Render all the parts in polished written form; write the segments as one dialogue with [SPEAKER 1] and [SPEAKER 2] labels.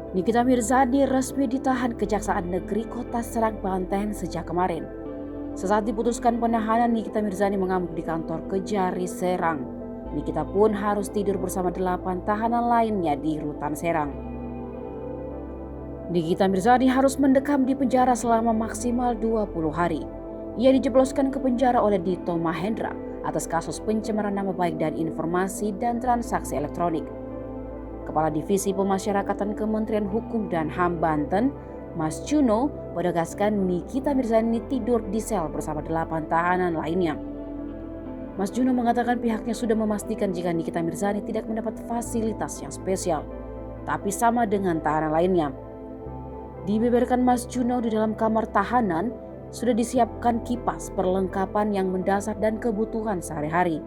[SPEAKER 1] Nikita Mirzani resmi ditahan Kejaksaan Negeri Kota Serang, Banten sejak kemarin. Sesaat diputuskan penahanan, Nikita Mirzani mengamuk di kantor Kejari Serang. Nikita pun harus tidur bersama 8 tahanan lainnya di rutan Serang. Nikita Mirzani harus mendekam di penjara selama maksimal 20 hari. Ia dijebloskan ke penjara oleh Dito Mahendra atas kasus pencemaran nama baik dan informasi dan transaksi elektronik. Kepala Divisi Pemasyarakatan Kementerian Hukum dan HAM Banten, Mas Juno, menegaskan Nikita Mirzani tidur di sel bersama 8 tahanan lainnya. Mas Juno mengatakan pihaknya sudah memastikan jika Nikita Mirzani tidak mendapat fasilitas yang spesial, tapi sama dengan tahanan lainnya. Dibeberkan Mas Juno, di dalam kamar tahanan sudah disiapkan kipas, perlengkapan yang mendasar dan kebutuhan sehari-hari.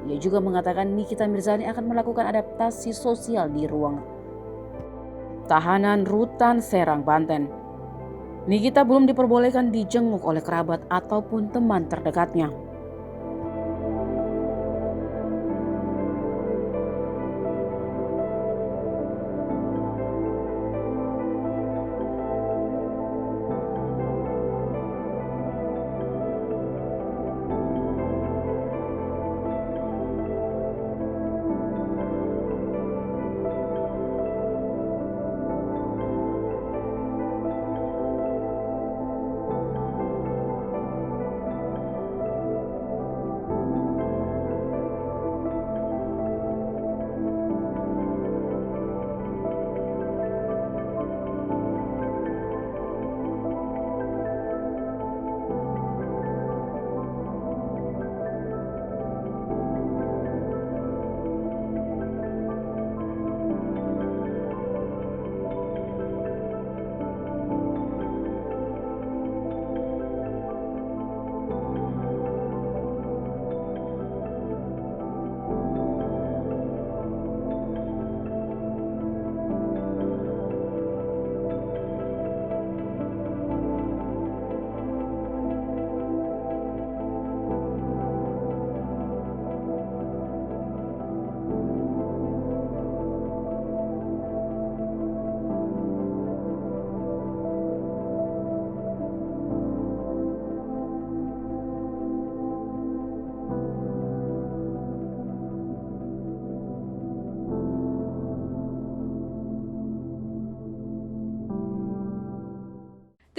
[SPEAKER 1] Ia juga mengatakan Nikita Mirzani akan melakukan adaptasi sosial di ruang tahanan rutan Serang, Banten. Nikita belum diperbolehkan dijenguk oleh kerabat ataupun teman terdekatnya.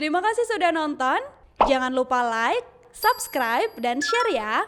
[SPEAKER 2] Terima kasih sudah nonton. Jangan lupa like, subscribe, dan share ya.